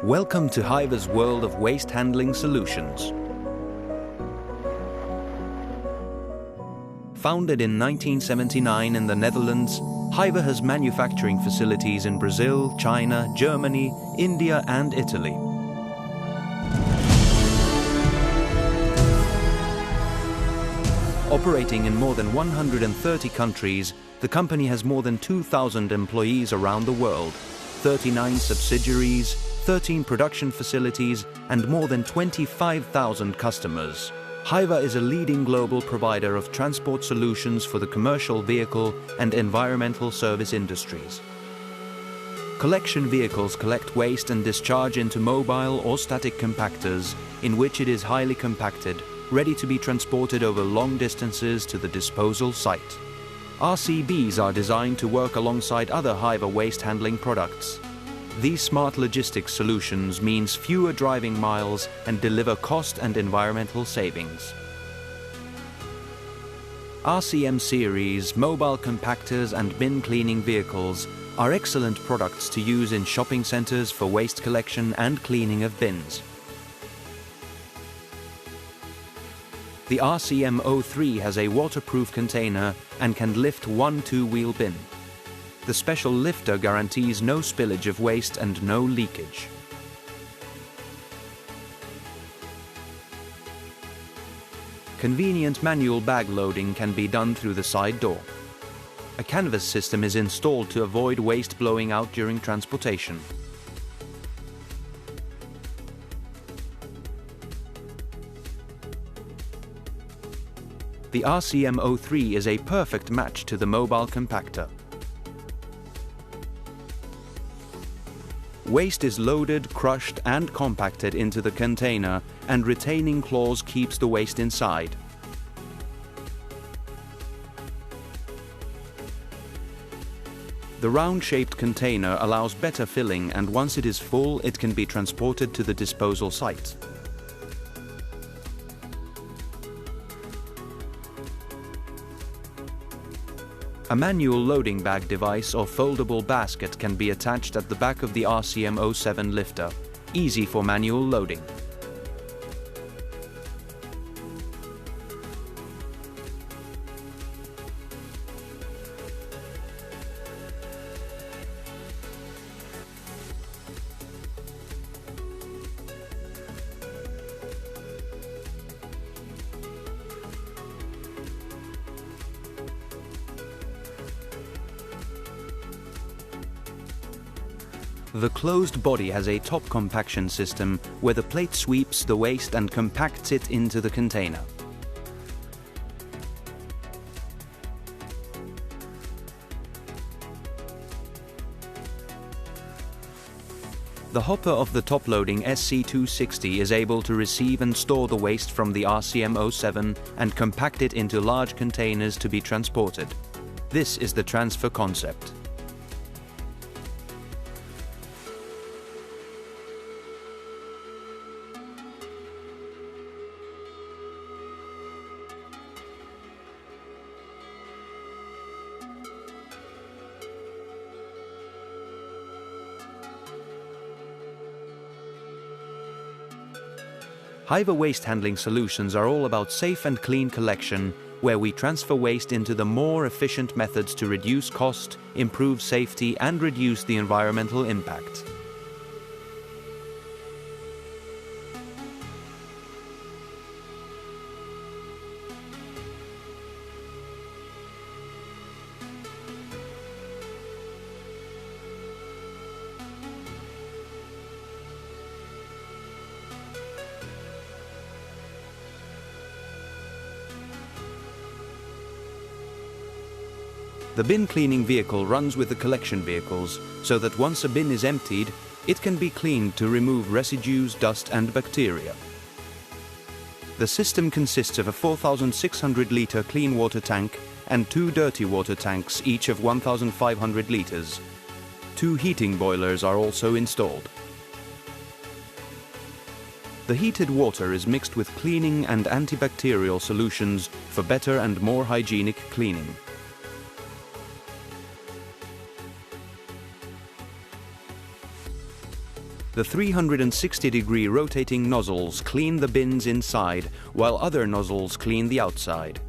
Welcome to Hyva's world of waste handling solutions. Founded in 1979 in the Netherlands, Hyva has manufacturing facilities in Brazil, China, Germany, India and Italy. Operating in more than 130 countries, the company has more than 2,000 employees around the world, 39 subsidiaries, 13 production facilities, and more than 25,000 customers. Hyva is a leading global provider of transport solutions for the commercial vehicle and environmental service industries. Collection vehicles collect waste and discharge into mobile or static compactors, in which it is highly compacted, ready to be transported over long distances to the disposal site. RCBs are designed to work alongside other Hyva waste handling products. These smart logistics solutions means fewer driving miles and deliver cost and environmental savings. RCM series, mobile compactors and bin cleaning vehicles are excellent products to use in shopping centers for waste collection and cleaning of bins. The RCM03 has a waterproof container and can lift one 2-wheel bin. The special lifter guarantees no spillage of waste and no leakage. Convenient manual bag loading can be done through the side door. A canvas system is installed to avoid waste blowing out during transportation. The RCM03 is a perfect match to the mobile compactor. Waste is loaded, crushed and compacted into the container, and retaining clause keeps the waste inside. The round-shaped container allows better filling, and once it is full, it can be transported to the disposal site. A manual loading bag device or foldable basket can be attached at the back of the RCM07 lifter, easy for manual loading. The closed body has a top compaction system where the plate sweeps the waste and compacts it into the container. The hopper of the top-loading SC260 is able to receive and store the waste from the RCM07 and compact it into large containers to be transported. This is the transfer concept. Hyva Waste Handling Solutions are all about safe and clean collection, where we transfer waste into the more efficient methods to reduce cost, improve safety and reduce the environmental impact. The bin cleaning vehicle runs with the collection vehicles, so that once a bin is emptied, it can be cleaned to remove residues, dust and bacteria. The system consists of a 4,600-litre clean water tank and 2 dirty water tanks, each of 1,500 litres. 2 heating boilers are also installed. The heated water is mixed with cleaning and antibacterial solutions for better and more hygienic cleaning. The 360-degree rotating nozzles clean the bins inside, while other nozzles clean the outside.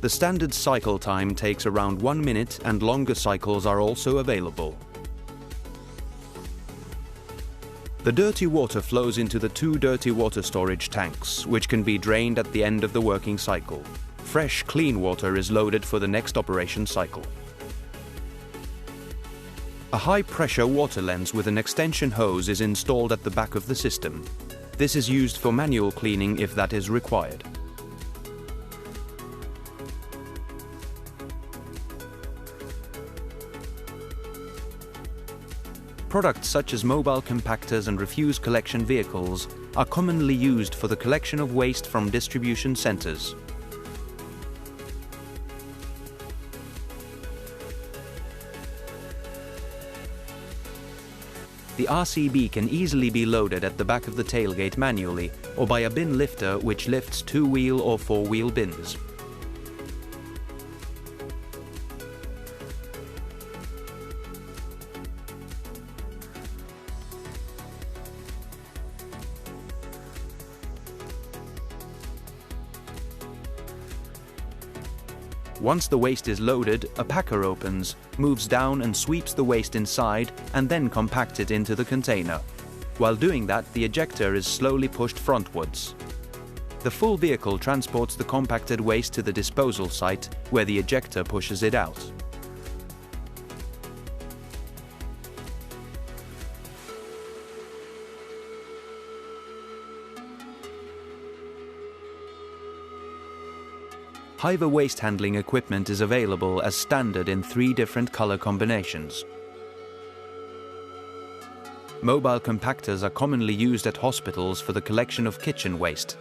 The standard cycle time takes around 1 minute, and longer cycles are also available. The dirty water flows into the 2 dirty water storage tanks, which can be drained at the end of the working cycle. Fresh, clean water is loaded for the next operation cycle. A high-pressure water lens with an extension hose is installed at the back of the system. This is used for manual cleaning if that is required. Products such as mobile compactors and refuse collection vehicles are commonly used for the collection of waste from distribution centers. The RCB can easily be loaded at the back of the tailgate manually or by a bin lifter which lifts 2-wheel or 4-wheel bins. Once the waste is loaded, a packer opens, moves down and sweeps the waste inside and then compacts it into the container. While doing that, the ejector is slowly pushed frontwards. The full vehicle transports the compacted waste to the disposal site, where the ejector pushes it out. Hyva waste handling equipment is available as standard in 3 different color combinations. Mobile compactors are commonly used at hospitals for the collection of kitchen waste.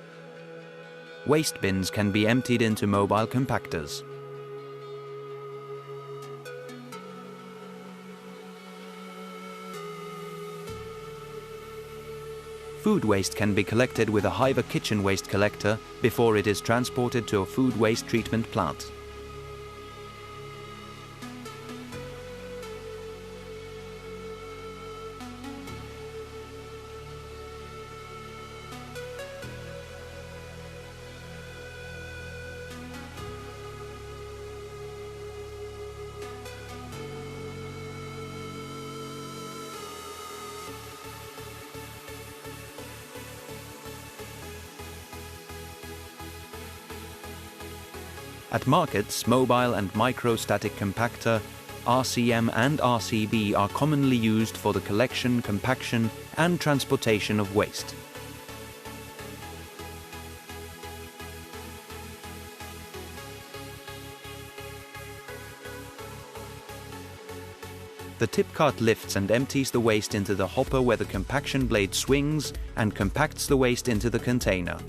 Waste bins can be emptied into mobile compactors. Food waste can be collected with a Hyva kitchen waste collector before it is transported to a food waste treatment plant. At markets, mobile and microstatic compactor, RCM and RCB are commonly used for the collection, compaction and transportation of waste. The tip cart lifts and empties the waste into the hopper where the compaction blade swings and compacts the waste into the container.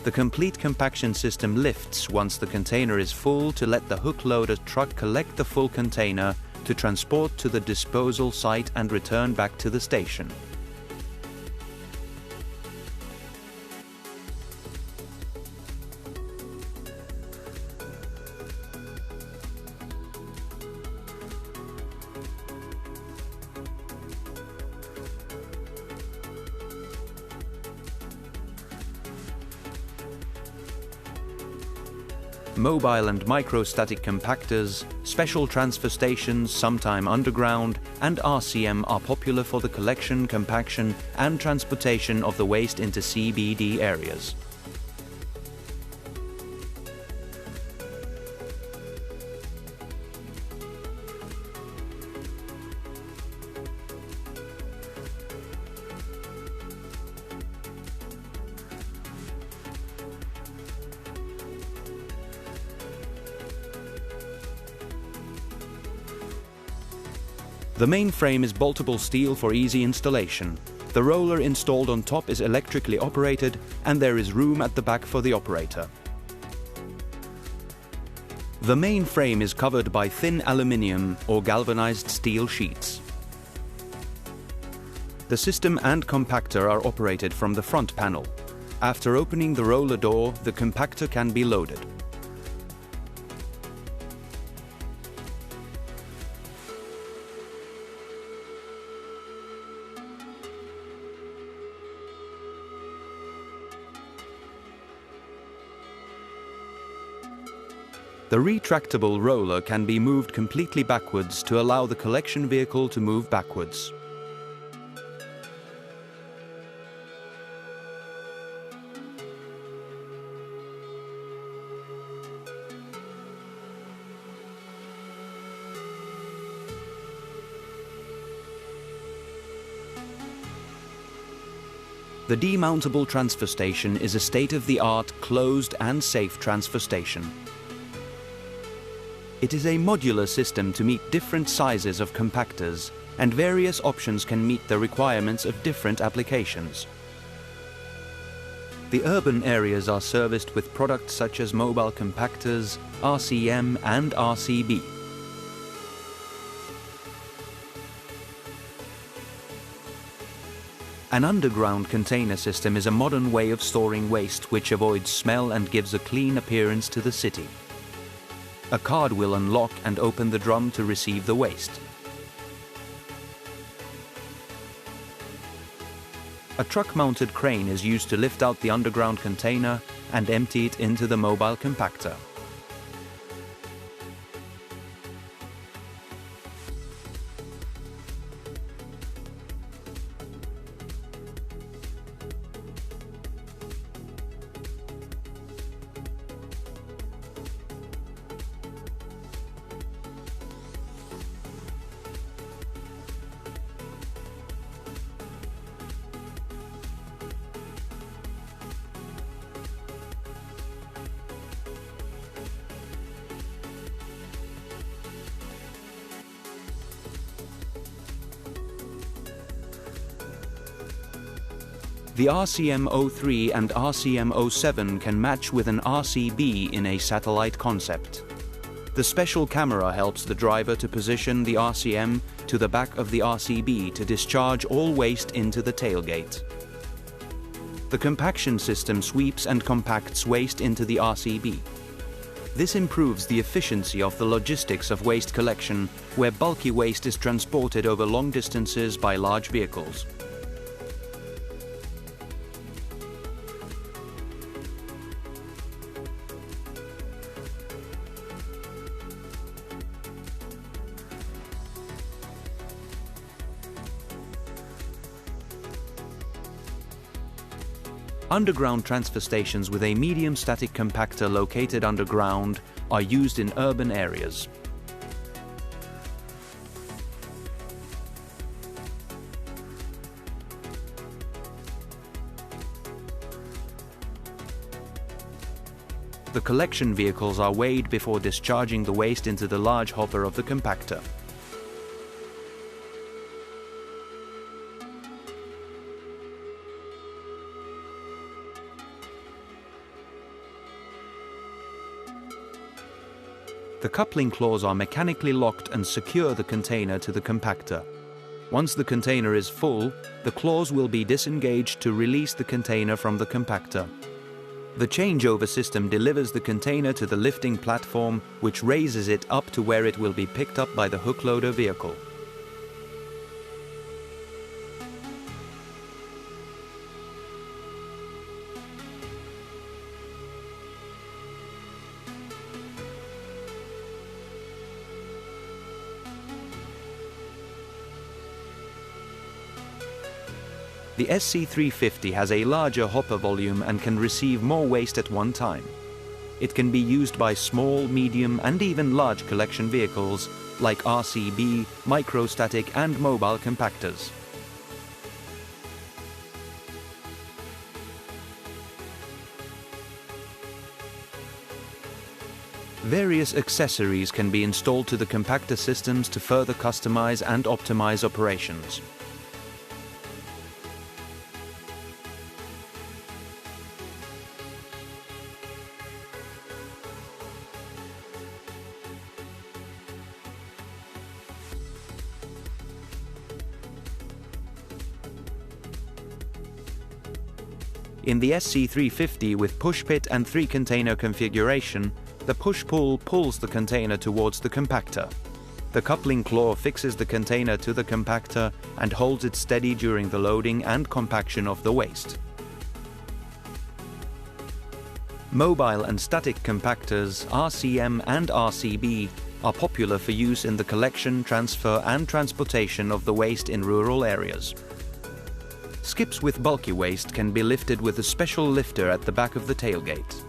The complete compaction system lifts once the container is full to let the hook loader truck collect the full container to transport to the disposal site and return back to the station. Mobile and microstatic compactors, special transfer stations, sometime underground, and RCM are popular for the collection, compaction, and transportation of the waste into CBD areas. The main frame is boltable steel for easy installation. The roller installed on top is electrically operated, and there is room at the back for the operator. The main frame is covered by thin aluminium or galvanized steel sheets. The system and compactor are operated from the front panel. After opening the roller door, the compactor can be loaded. The retractable roller can be moved completely backwards to allow the collection vehicle to move backwards. The demountable transfer station is a state-of-the-art, closed and safe transfer station. It is a modular system to meet different sizes of compactors, and various options can meet the requirements of different applications. The urban areas are serviced with products such as mobile compactors, RCM and RCB. An underground container system is a modern way of storing waste which avoids smell and gives a clean appearance to the city. A card will unlock and open the drum to receive the waste. A truck-mounted crane is used to lift out the underground container and empty it into the mobile compactor. The RCM03 and RCM07 can match with an RCB in a satellite concept. The special camera helps the driver to position the RCM to the back of the RCB to discharge all waste into the tailgate. The compaction system sweeps and compacts waste into the RCB. This improves the efficiency of the logistics of waste collection, where bulky waste is transported over long distances by large vehicles. Underground transfer stations with a medium static compactor located underground are used in urban areas. The collection vehicles are weighed before discharging the waste into the large hopper of the compactor. The coupling claws are mechanically locked and secure the container to the compactor. Once the container is full, the claws will be disengaged to release the container from the compactor. The changeover system delivers the container to the lifting platform, which raises it up to where it will be picked up by the hook loader vehicle. The SC350 has a larger hopper volume and can receive more waste at one time. It can be used by small, medium and even large collection vehicles like RCB, microstatic and mobile compactors. Various accessories can be installed to the compactor systems to further customize and optimize operations. In the SC350 with push pit and 3-container configuration, the push-pull pulls the container towards the compactor. The coupling claw fixes the container to the compactor and holds it steady during the loading and compaction of the waste. Mobile and static compactors, RCM and RCB, are popular for use in the collection, transfer and transportation of the waste in rural areas. Skips with bulky waste can be lifted with a special lifter at the back of the tailgate.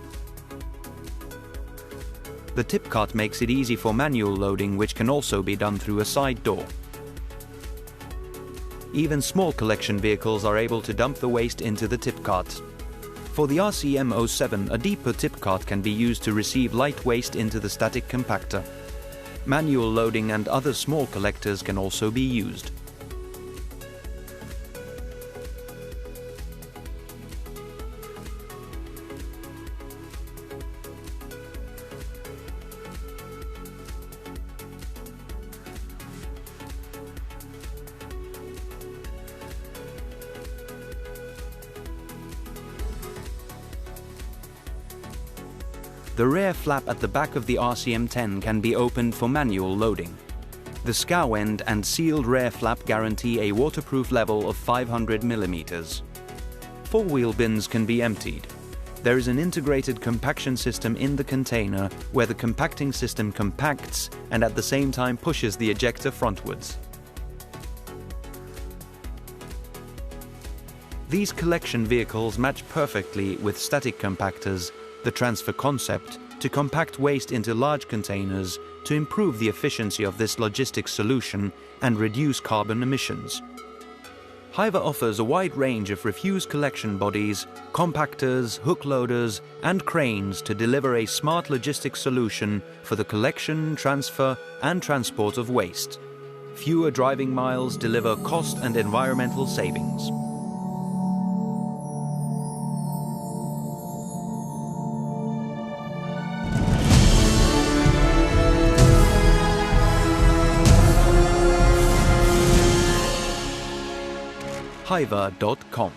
The tip cart makes it easy for manual loading, which can also be done through a side door. Even small collection vehicles are able to dump the waste into the tip cart. For the RCM07, a deeper tip cart can be used to receive light waste into the static compactor. Manual loading and other small collectors can also be used. The rear flap at the back of the RCM10 can be opened for manual loading. The scow end and sealed rear flap guarantee a waterproof level of 500 mm. Four-wheel bins can be emptied. There is an integrated compaction system in the container where the compacting system compacts and at the same time pushes the ejector frontwards. These collection vehicles match perfectly with static compactors, the transfer concept, to compact waste into large containers to improve the efficiency of this logistics solution and reduce carbon emissions. Hyva offers a wide range of refuse collection bodies, compactors, hook loaders, and cranes to deliver a smart logistics solution for the collection, transfer, and transport of waste. Fewer driving miles deliver cost and environmental savings. Hyva.com